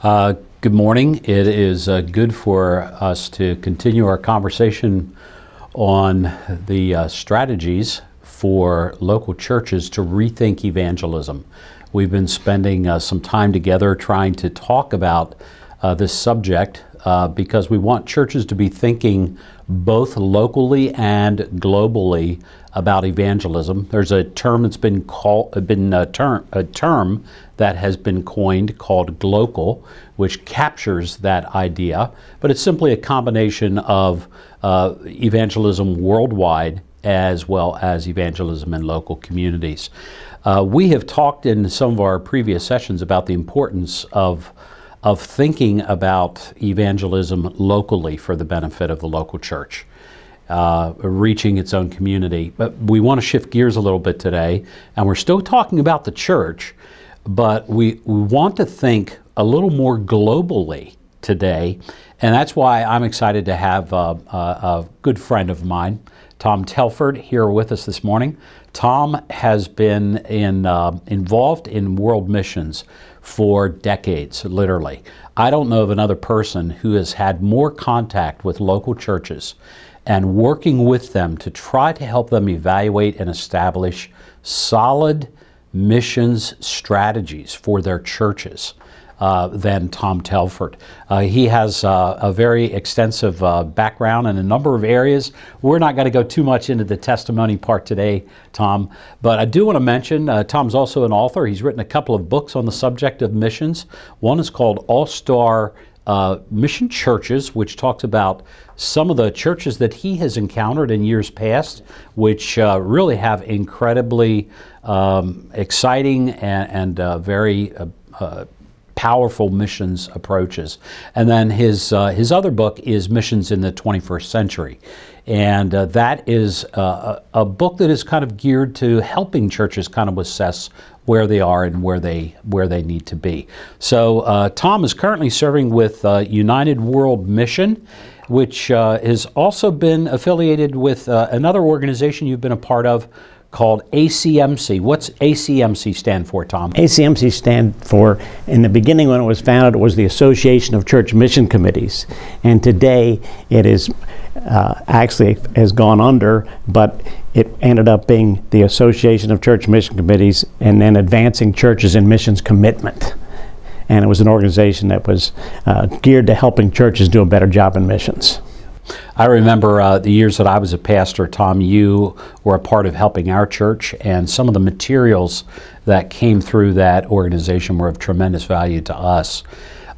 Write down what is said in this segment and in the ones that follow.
Good morning. It is good for us to continue our conversation on the strategies for local churches to rethink evangelism. We've been spending some time together trying to talk about this subject because we want churches to be thinking both locally and globally about evangelism. There's a term that's been a term that has been coined called glocal, which captures that idea, but it's simply a combination of evangelism worldwide as well as evangelism in local communities. We have talked in some of our previous sessions about the importance of thinking about evangelism locally for the benefit of the local church, reaching its own community. But we want to shift gears a little bit today, and we're still talking about the church, but we want to think a little more globally today, and that's why I'm excited to have a good friend of mine, Tom Telford, here with us this morning. Tom has been involved in world missions for decades, literally. I don't know of another person who has had more contact with local churches and working with them to try to help them evaluate and establish solid missions strategies for their churches than Tom Telford. He has a very extensive background in a number of areas. We're not going to go too much into the testimony part today, Tom, but I do want to mention Tom's also an author. He's written a couple of books on the subject of missions. One is called All-Star Mission Churches, which talks about some of the churches that he has encountered in years past, which really have incredibly exciting and very powerful missions approaches. And then his other book is Missions in the 21st Century. And that is a book that is kind of geared to helping churches kind of assess where they are and where they need to be. So Tom is currently serving with United World Mission, which has also been affiliated with another organization you've been a part of called ACMC. What's ACMC stand for, Tom? ACMC stand for, in the beginning when it was founded, it was the Association of Church Mission Committees. And today it is actually has gone under, but it ended up being the Association of Church Mission Committees and then Advancing Churches in Missions Commitment. And it was an organization that was geared to helping churches do a better job in missions. I remember the years that I was a pastor, Tom, you were a part of helping our church, and some of the materials that came through that organization were of tremendous value to us.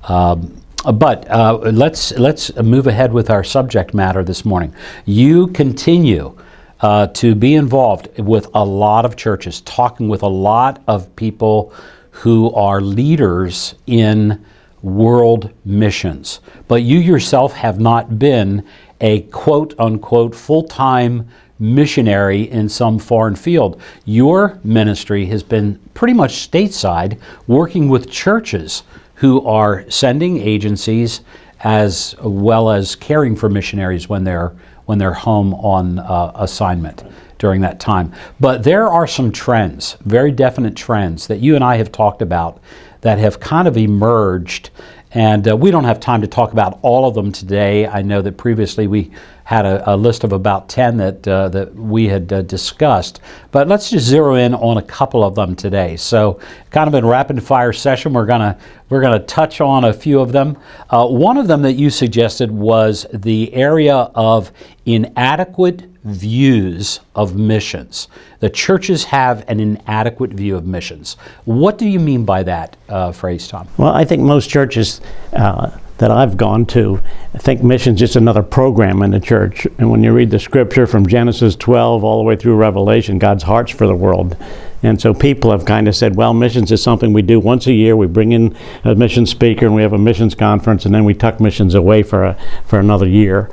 But let's move ahead with our subject matter this morning. You continue to be involved with a lot of churches, talking with a lot of people who are leaders in world missions. But you yourself have not been a quote-unquote full-time missionary in some foreign field. Your ministry has been pretty much stateside, working with churches who are sending agencies as well as caring for missionaries when they're home on assignment during that time. But there are some trends, very definite trends, that you and I have talked about that have kind of emerged, and we don't have time to talk about all of them today. I know that previously we had a list of about 10 that we had discussed, but let's just zero in on a couple of them today. So, kind of in rapid fire session, we're gonna touch on a few of them. One of them that you suggested was the area of inadequate views of missions. The churches have an inadequate view of missions. What do you mean by that phrase, Tom? Well, I think most churches that I've gone to think mission's just another program in the church. And when you read the scripture from Genesis 12 all the way through Revelation, God's heart's for the world. And so people have kind of said, well, missions is something we do once a year. We bring in a mission speaker and we have a missions conference, and then we tuck missions away for another year.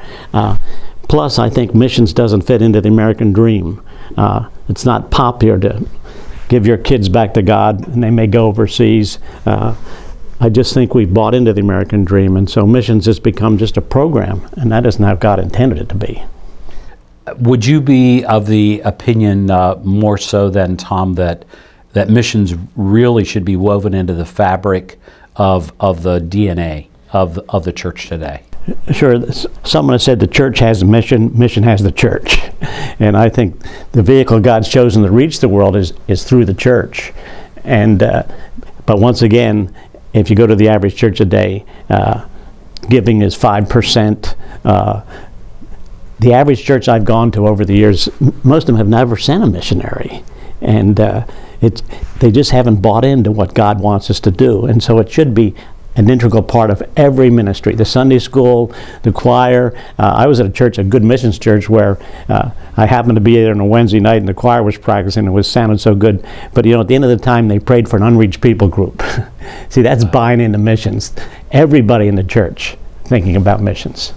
Plus, I think missions doesn't fit into the American dream. It's not popular to give your kids back to God and they may go overseas. I just think we've bought into the American dream, and so missions has become just a program, and that isn't how God intended it to be. Would you be of the opinion more so than Tom that missions really should be woven into the fabric of the DNA of the church today? Sure. Someone has said the church has a mission, mission has the church. And I think the vehicle God's chosen to reach the world is through the church. And but once again, if you go to the average church today, giving is 5%. The average church I've gone to over the years, most of them have never sent a missionary. And they just haven't bought into what God wants us to do. And so it should be an integral part of every ministry, the Sunday school, the choir. I was at a church, a good missions church, where I happened to be there on a Wednesday night and the choir was practicing and it sounded so good. But at the end of the time, they prayed for an unreached people group. See, that's buying into missions. Everybody in the church thinking about missions.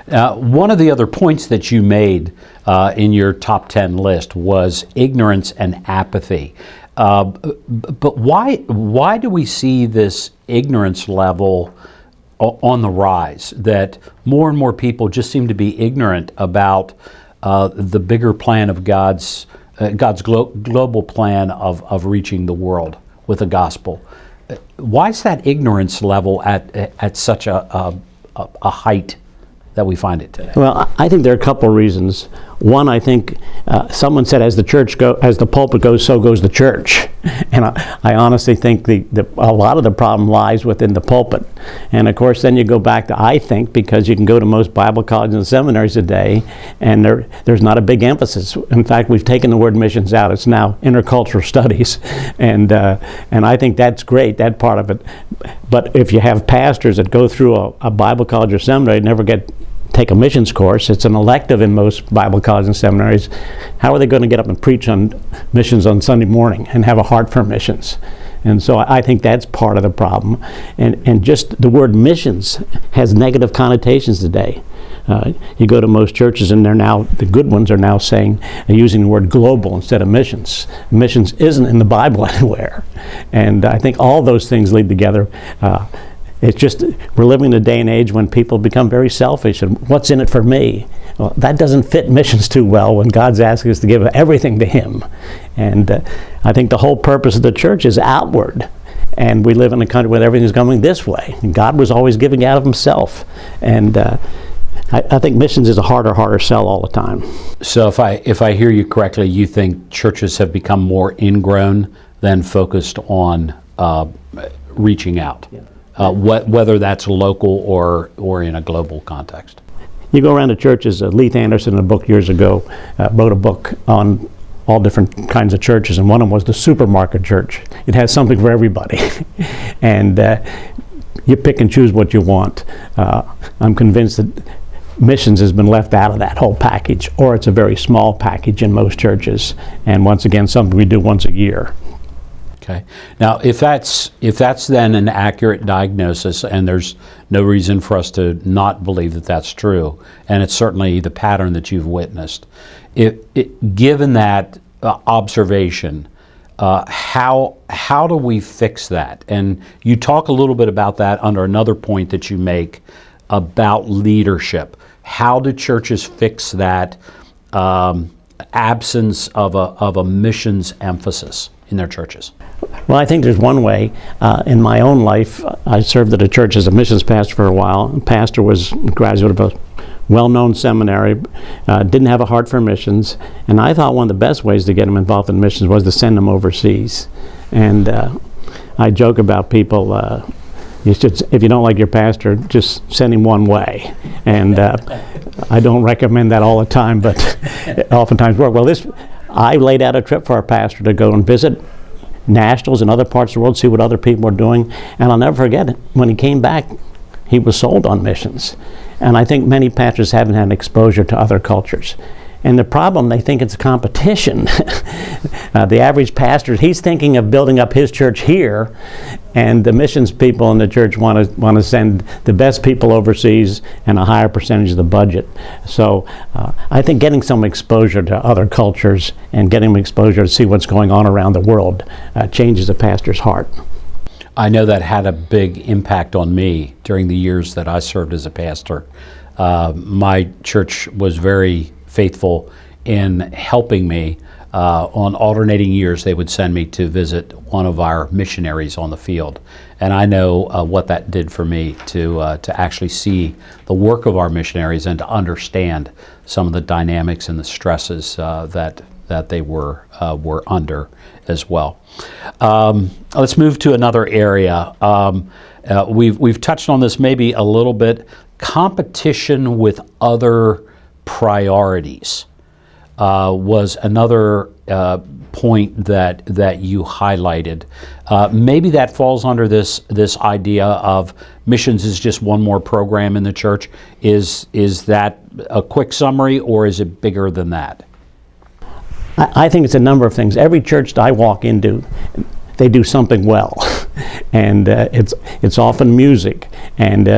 One of the other points that you made in your top 10 list was ignorance and apathy. But why do we see this ignorance level on the rise, that more and more people just seem to be ignorant about the bigger plan of God's global plan of reaching the world with the gospel? Why is that ignorance level at such a height that we find it today? Well, I think there are a couple of reasons. One, I think someone said, as the pulpit goes, so goes the church. And I honestly think a lot of the problem lies within the pulpit. And of course, then you go back to, I think, because you can go to most Bible colleges and seminaries today, and there's not a big emphasis. In fact, we've taken the word missions out. It's now intercultural studies. And I think that's great, that part of it. But if you have pastors that go through a Bible college or seminary, never take a missions course, it's an elective in most Bible colleges and seminaries, how are they going to get up and preach on missions on Sunday morning and have a heart for missions? And so I think that's part of the problem. And just the word missions has negative connotations today. You go to most churches and the good ones are now using the word global instead of missions. Missions isn't in the Bible anywhere. And I think all those things lead together. It's just, we're living in a day and age when people become very selfish and what's in it for me? Well, that doesn't fit missions too well when God's asking us to give everything to Him. And I think the whole purpose of the church is outward. And we live in a country where everything's going this way. And God was always giving out of Himself. And I think missions is a harder sell all the time. So if I hear you correctly, you think churches have become more ingrown than focused on reaching out? Yeah. Whether that's local or in a global context. You go around to churches. Leith Anderson, in a book years ago, wrote a book on all different kinds of churches, and one of them was the supermarket church. It has something for everybody, and you pick and choose what you want. I'm convinced that missions has been left out of that whole package, or it's a very small package in most churches, and once again, something we do once a year. Okay. Now, if that's then an accurate diagnosis, and there's no reason for us to not believe that that's true, and it's certainly the pattern that you've witnessed, given that observation, how do we fix that? And you talk a little bit about that under another point that you make about leadership. How do churches fix that absence of a missions emphasis in their churches? Well, I think there's one way. In my own life, I served at a church as a missions pastor for a while. The pastor was a graduate of a well-known seminary, didn't have a heart for missions, and I thought one of the best ways to get him involved in missions was to send him overseas. And I joke about people, if you don't like your pastor, just send him one way. And I don't recommend that all the time, but it oftentimes works. Well, I laid out a trip for our pastor to go and visit nationals in other parts of the world, see what other people are doing. And I'll never forget it. When he came back, he was sold on missions. And I think many pastors haven't had exposure to other cultures. And the problem, they think it's a competition. The average pastor, he's thinking of building up his church here, and the missions people in the church want to send the best people overseas and a higher percentage of the budget. So I think getting some exposure to other cultures and getting exposure to see what's going on around the world changes a pastor's heart. I know that had a big impact on me during the years that I served as a pastor. My church was very faithful in helping me on alternating years, they would send me to visit one of our missionaries on the field. And I know what that did for me to actually see the work of our missionaries and to understand some of the dynamics and the stresses that they were under as well. Let's move to another area. We've touched on this maybe a little bit. Competition with other priorities was another point that you highlighted. Maybe that falls under this idea of missions is just one more program in the church. Is that a quick summary, or is it bigger than that? I think it's a number of things. Every church that I walk into, they do something well. And it's often music, and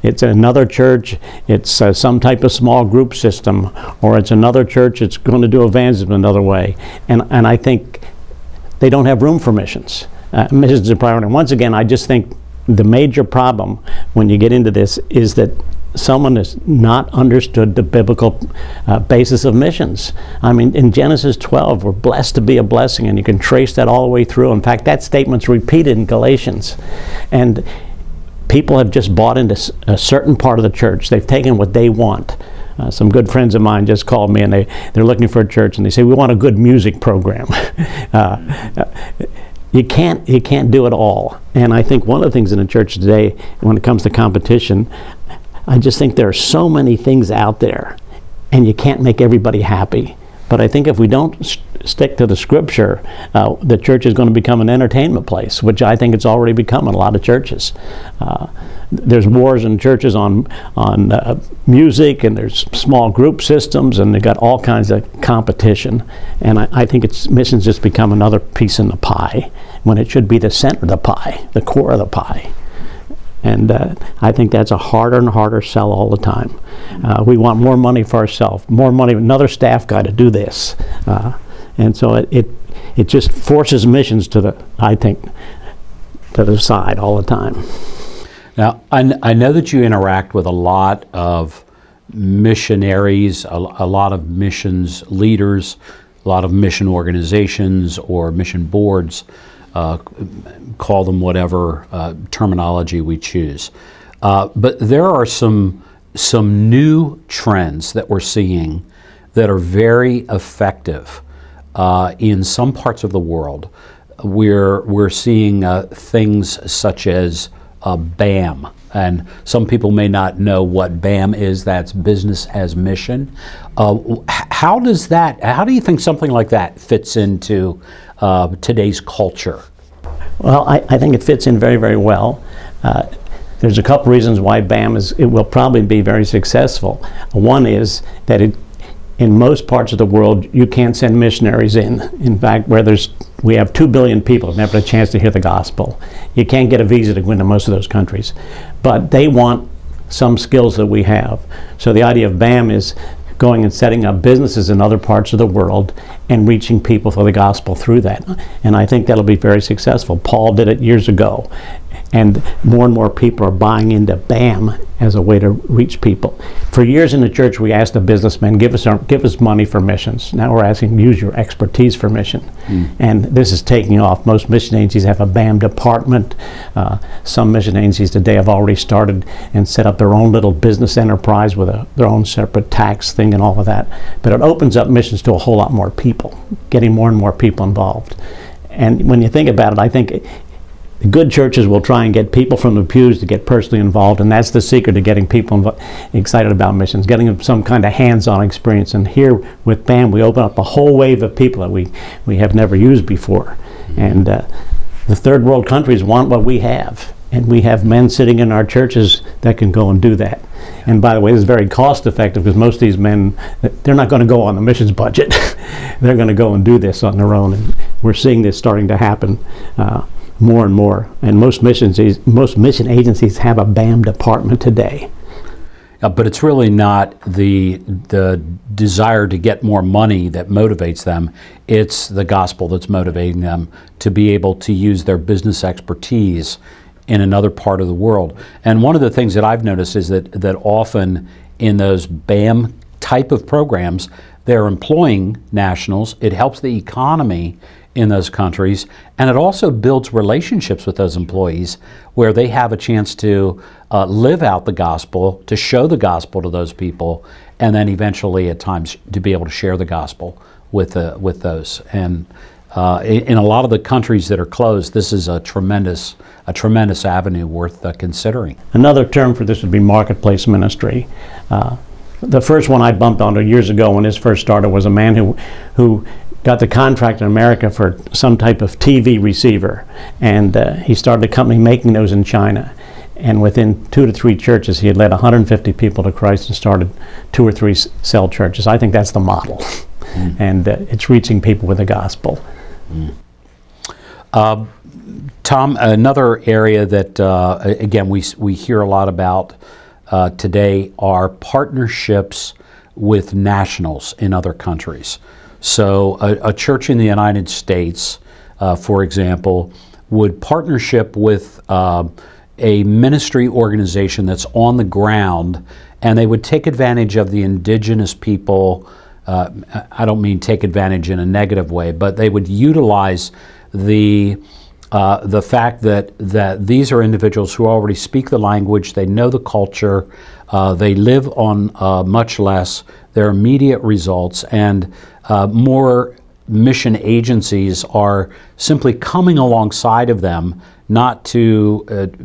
it's another church, it's some type of small group system, or it's another church it's going to do evangelism another way. And I think they don't have room for missions. Missions is a priority. And once again, I just think the major problem when you get into this is that someone has not understood the biblical basis of missions. I mean, in Genesis 12, we're blessed to be a blessing, and you can trace that all the way through. In fact, that statement's repeated in Galatians. And people have just bought into a certain part of the church. They've taken what they want. Some good friends of mine just called me, and they're looking for a church, and they say, we want a good music program. You can't do it all. And I think one of the things in the church today, when it comes to competition, I just think there are so many things out there, and you can't make everybody happy. But I think if we don't stick to the scripture, the church is going to become an entertainment place, which I think it's already become in a lot of churches. There's wars in churches on music, and there's small group systems, and they've got all kinds of competition. And I think missions just become another piece in the pie, when it should be the center of the pie, the core of the pie. And I think that's a harder and harder sell all the time. We want more money for ourselves, more money, another staff guy to do this. And so it just forces missions to the side all the time. Now, I know that you interact with a lot of missionaries, a lot of missions leaders, a lot of mission organizations or mission boards. Call them whatever terminology we choose. But there are some new trends that we're seeing that are very effective in some parts of the world. We're seeing things such as BAM, and some people may not know what BAM is. That's business as mission. How do you think something like that fits into today's culture? Well, I think it fits in very, very well. There's a couple reasons why BAM it will probably be very successful. One is that in most parts of the world, you can't send missionaries in. In fact, we have 2 billion people who've never had a chance to hear the gospel. You can't get a visa to go into most of those countries. But they want some skills that we have. So the idea of BAM is going and setting up businesses in other parts of the world and reaching people for the gospel through that. And I think that'll be very successful. Paul did it years ago. And more people are buying into BAM as a way to reach people. For years in the church, we asked the businessmen, give us money for missions. Now we're asking, use your expertise for mission. And this is taking off. Most mission agencies have a BAM department. Some mission agencies today have already started and set up their own little business enterprise with their own separate tax thing and all of that. But it opens up missions to a whole lot more people, getting more and more people involved. And when you think about it, I think good churches will try and get people from the pews to get personally involved, and that's the secret to getting people excited about missions, getting them some kind of hands-on experience. And here with BAM, we open up a whole wave of people that we have never used before. And the third world countries want what we have, and we have men sitting in our churches that can go and do that. And by the way, this is very cost effective, because most of these men, they're not going to go on the missions budget. They're going to go and do this on their own, and we're seeing this starting to happen more and more. And most mission agencies have a BAM department today. But it's really not the desire to get more money that motivates them. It's the gospel that's motivating them to be able to use their business expertise in another part of the world. And one of the things that I've noticed is that often in those BAM type of programs, they're employing nationals. It helps the economy in those countries, and it also builds relationships with those employees where they have a chance to live out the gospel, to show the gospel to those people, and then eventually at times to be able to share the gospel with those. And in a lot of the countries that are closed, this is a tremendous avenue worth considering. Another term for this would be marketplace ministry. The first one I bumped onto years ago when this first started was a man who got the contract in America for some type of TV receiver, and he started a company making those in China. And within 2 to 3 churches, he had led 150 people to Christ and started 2 or 3 cell churches. I think that's the model, and it's reaching people with the gospel. Tom, another area that again we hear a lot about today are partnerships with nationals in other countries. So a church in the United States, for example, would partnership with a ministry organization that's on the ground, and they would take advantage of the indigenous people. I don't mean take advantage in a negative way, but they would utilize the fact that these are individuals who already speak the language, they know the culture, they live on much less, their immediate results, and more mission agencies are simply coming alongside of them, not to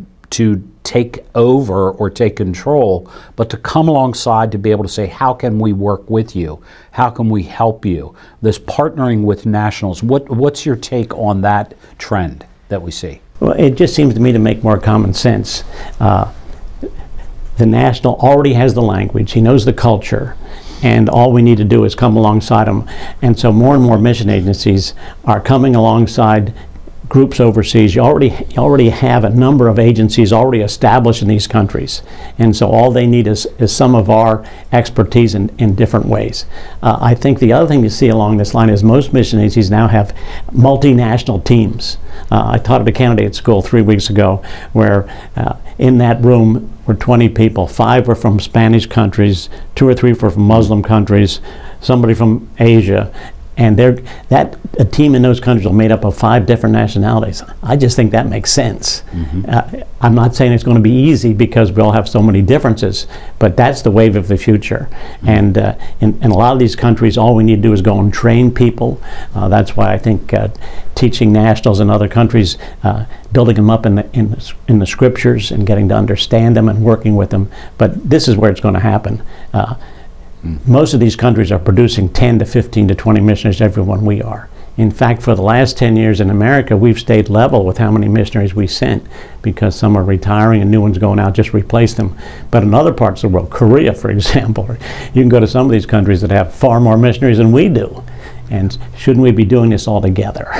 take over or take control, but to come alongside to be able to say, how can we work with you? How can we help you? This partnering with nationals, what's your take on that trend that we see? Well, it just seems to me to make more common sense. The national already has the language, he knows the culture, and all we need to do is come alongside them. And so more and more mission agencies are coming alongside groups overseas. You already have a number of agencies already established in these countries, and so all they need is some of our expertise in different ways. I think the other thing you see along this line is most mission agencies now have multinational teams. I taught at a candidate school 3 weeks ago where in that room were 20 people. 5 were from Spanish countries, 2 or 3 were from Muslim countries, somebody from Asia. And a team in those countries are made up of 5 different nationalities. I just think that makes sense. I'm not saying it's going to be easy because we all have so many differences, but that's the wave of the future. And in a lot of these countries, all we need to do is go and train people. That's why I think teaching nationals in other countries, building them up in the scriptures and getting to understand them and working with them. But this is where it's going to happen. Most of these countries are producing 10 to 15 to 20 missionaries every one we are. In fact, for the last 10 years in America, we've stayed level with how many missionaries we sent because some are retiring and new ones going out, just replace them. But in other parts of the world, Korea, for example, you can go to some of these countries that have far more missionaries than we do. And shouldn't we be doing this all together?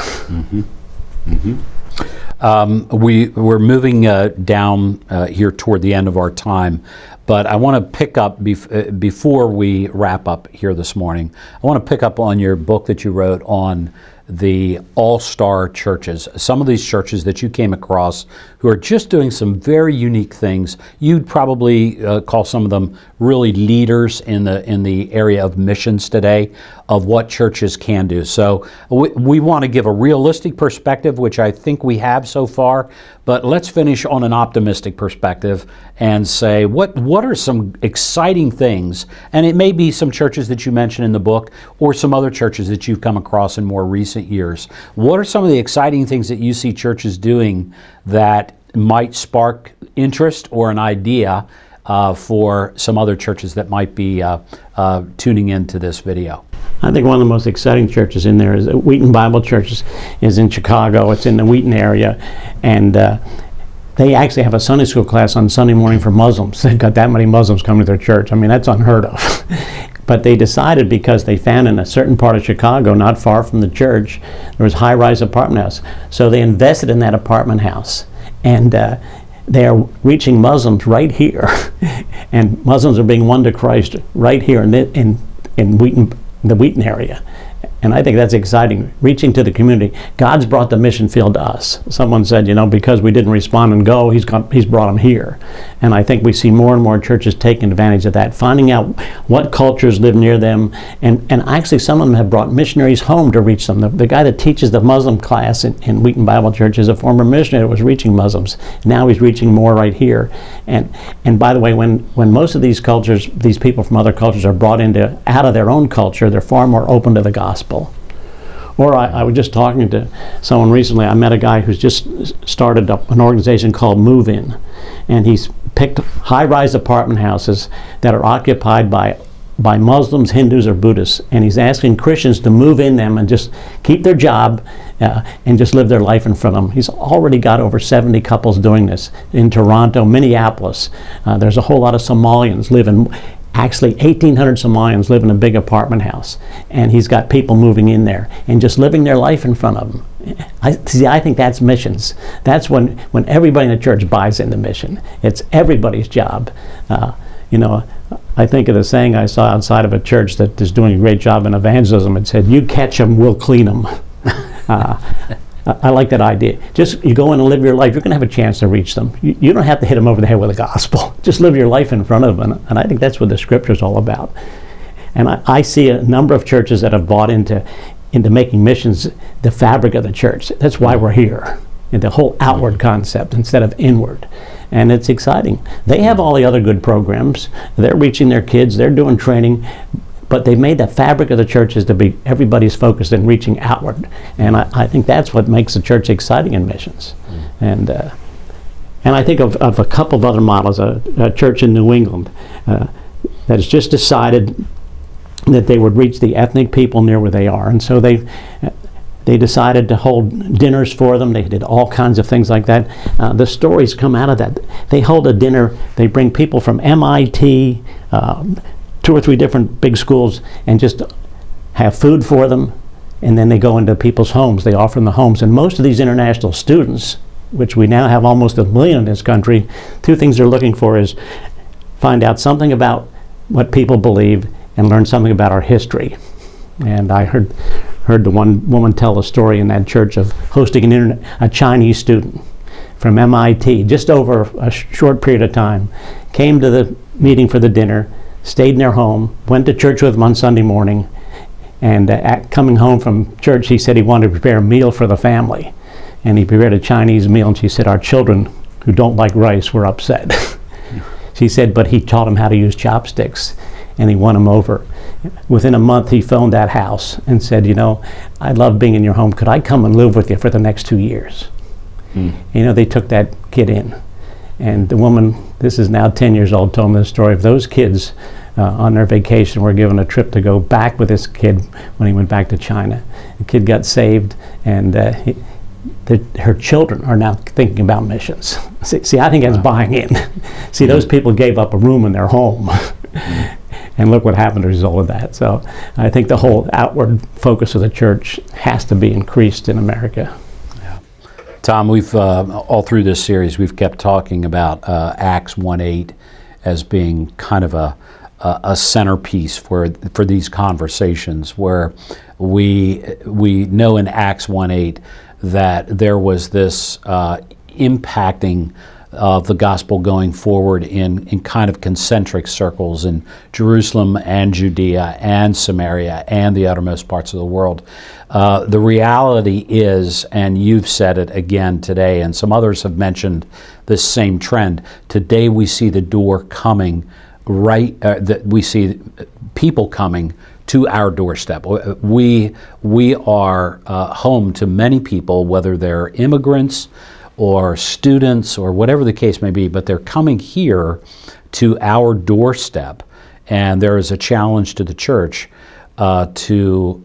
We're moving down here toward the end of our time, but I want to pick up, before we wrap up here this morning, I want to pick up on your book that you wrote on the all-star churches. Some of these churches that you came across who are just doing some very unique things. You'd probably call some of them really leaders in the area of missions today, of what churches can do. So we want to give a realistic perspective, which I think we have so far, but let's finish on an optimistic perspective and say what are some exciting things, and it may be some churches that you mentioned in the book or some other churches that you've come across in more recent years. What are some of the exciting things that you see churches doing that might spark interest or an idea for some other churches that might be tuning into this video? I think one of the most exciting churches in there is Wheaton Bible Church is in Chicago. It's in the Wheaton area, and they actually have a Sunday school class on Sunday morning for Muslims. They've got that many Muslims coming to their church. I mean, that's unheard of. But they decided, because they found in a certain part of Chicago, not far from the church, there was high-rise apartment house. So they invested in that apartment house, and they are reaching Muslims right here, and Muslims are being won to Christ right here in Wheaton, the Wheaton area. And I think that's exciting, reaching to the community. God's brought the mission field to us. Someone said, because we didn't respond and go, he's brought them here. And I think we see more and more churches taking advantage of that, finding out what cultures live near them. And actually, some of them have brought missionaries home to reach them. The guy that teaches the Muslim class in Wheaton Bible Church is a former missionary that was reaching Muslims. Now he's reaching more right here. And by the way, when most of these cultures, these people from other cultures are brought out of their own culture, they're far more open to the gospel. Or I was just talking to someone recently. I met a guy who's just started an organization called Move In, and he's picked high-rise apartment houses that are occupied by Muslims, Hindus, or Buddhists, and he's asking Christians to move in them and just keep their job and just live their life in front of them. He's already got over 70 couples doing this in Toronto, Minneapolis. There's a whole lot of Somalians living. Actually, 1,800 Somalians live in a big apartment house, and he's got people moving in there and just living their life in front of them. I think that's missions. That's when everybody in the church buys into mission. It's everybody's job. I think of the saying I saw outside of a church that is doing a great job in evangelism. It said, "You catch them, we'll clean them." I like that idea. Just you go in and live your life, you're going to have a chance to reach them. You don't have to hit them over the head with the gospel. Just live your life in front of them. And I think that's what the scripture's all about. And I see a number of churches that have bought into making missions the fabric of the church. That's why we're here. And the whole outward concept instead of inward. And it's exciting. They have all the other good programs. They're reaching their kids. They're doing training. But they made the fabric of the churches to be everybody's focused in reaching outward. And I think that's what makes the church exciting in missions. And I think of a couple of other models, a church in New England that has just decided that they would reach the ethnic people near where they are. And so they decided to hold dinners for them. They did all kinds of things like that. The stories come out of that. They hold a dinner. They bring people from MIT, 2 or 3 different big schools, and just have food for them, and then they go into people's homes. They offer them the homes. And most of these international students, which we now have almost 1 million in this country, 2 things they're looking for is find out something about what people believe and learn something about our history. And I heard the one woman tell a story in that church of hosting a Chinese student from MIT just over a short period of time, came to the meeting for the dinner, stayed in their home, went to church with them on Sunday morning, and coming home from church, he said he wanted to prepare a meal for the family. And he prepared a Chinese meal, and she said, "Our children who don't like rice were upset." She said, but he taught them how to use chopsticks, and he won them over. Within a month, he phoned that house and said, "I love being in your home. Could I come and live with you for the next 2 years?" They took that kid in. And the woman, this is now 10 years old, told me the story of those kids on their vacation were given a trip to go back with this kid when he went back to China. The kid got saved, and her children are now thinking about missions. See, I think that's buying in. See, those people gave up a room in their home. And look what happened as a result of that. So I think the whole outward focus of the church has to be increased in America. Tom, we've all through this series, we've kept talking about Acts 1:8 as being kind of a centerpiece for these conversations, where we know in Acts 1:8 that there was this impacting of the gospel going forward in kind of concentric circles in Jerusalem and Judea and Samaria and the uttermost parts of the world. The reality is, and you've said it again today, and some others have mentioned this same trend, today we see the door coming that we see people coming to our doorstep. We are home to many people, whether they're immigrants or students or whatever the case may be, but they're coming here to our doorstep, and there is a challenge to the church to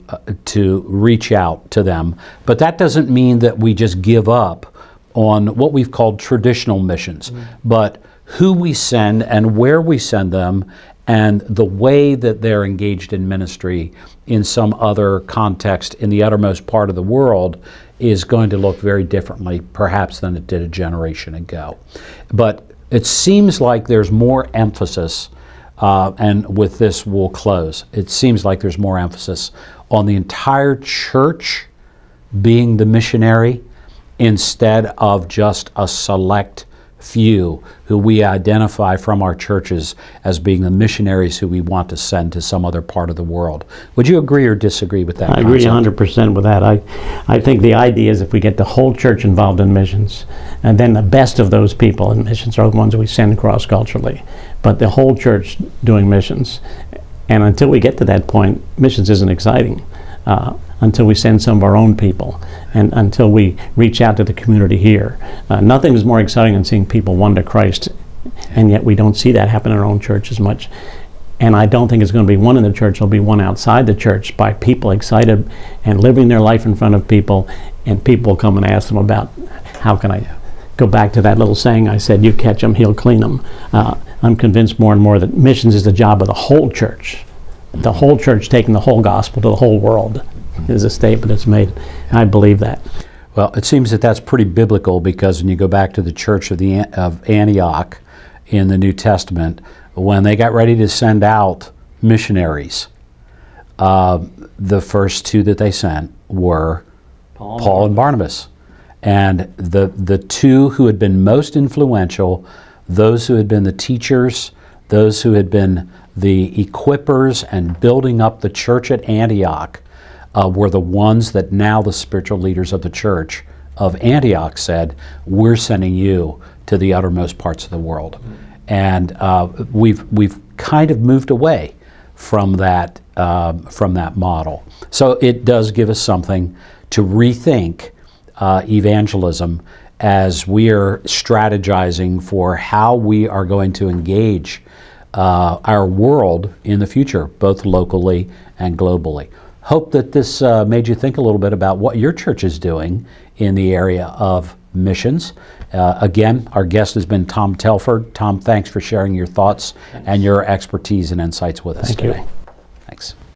reach out to them. But that doesn't mean that we just give up on what we've called traditional missions, but who we send and where we send them and the way that they're engaged in ministry in some other context in the uttermost part of the world is going to look very differently, perhaps, than it did a generation ago. But it seems like there's more emphasis and with this we'll close. It seems like there's more emphasis on the entire church being the missionary instead of just a select few who we identify from our churches as being the missionaries who we want to send to some other part of the world. Would you agree or disagree with that I concept? agree 100% with that. I think the idea is if we get the whole church involved in missions, and then the best of those people in missions are the ones that we send cross-culturally, but the whole church doing missions. And until we get to that point, missions isn't exciting. Until we send some of our own people and until we reach out to the community here. Nothing is more exciting than seeing people won to Christ, and yet we don't see that happen in our own church as much. And I don't think it's going to be one in the church, it'll be one outside the church by people excited and living their life in front of people, and people will come and ask them about, how can I go back to that little saying I said, you catch them, he'll clean them. I'm convinced more and more that missions is the job of the whole church. The whole church taking the whole gospel to the whole world is a statement that's made. I believe that. Well, it seems that that's pretty biblical, because when you go back to the church of Antioch in the New Testament, when they got ready to send out missionaries, the first two that they sent were Paul and Barnabas. And the two who had been most influential, those who had been the teachers, those who had been the equippers and building up the church at Antioch, were the ones that now the spiritual leaders of the church of Antioch said, we're sending you to the uttermost parts of the world. And we've kind of moved away from that model. So it does give us something to rethink evangelism as we are strategizing for how we are going to engage our world in the future, both locally and globally. Hope that this made you think a little bit about what your church is doing in the area of missions. Again, our guest has been Tom Telford. Tom, thanks for sharing your thoughts and your expertise and insights with us today. Thank you. Thanks.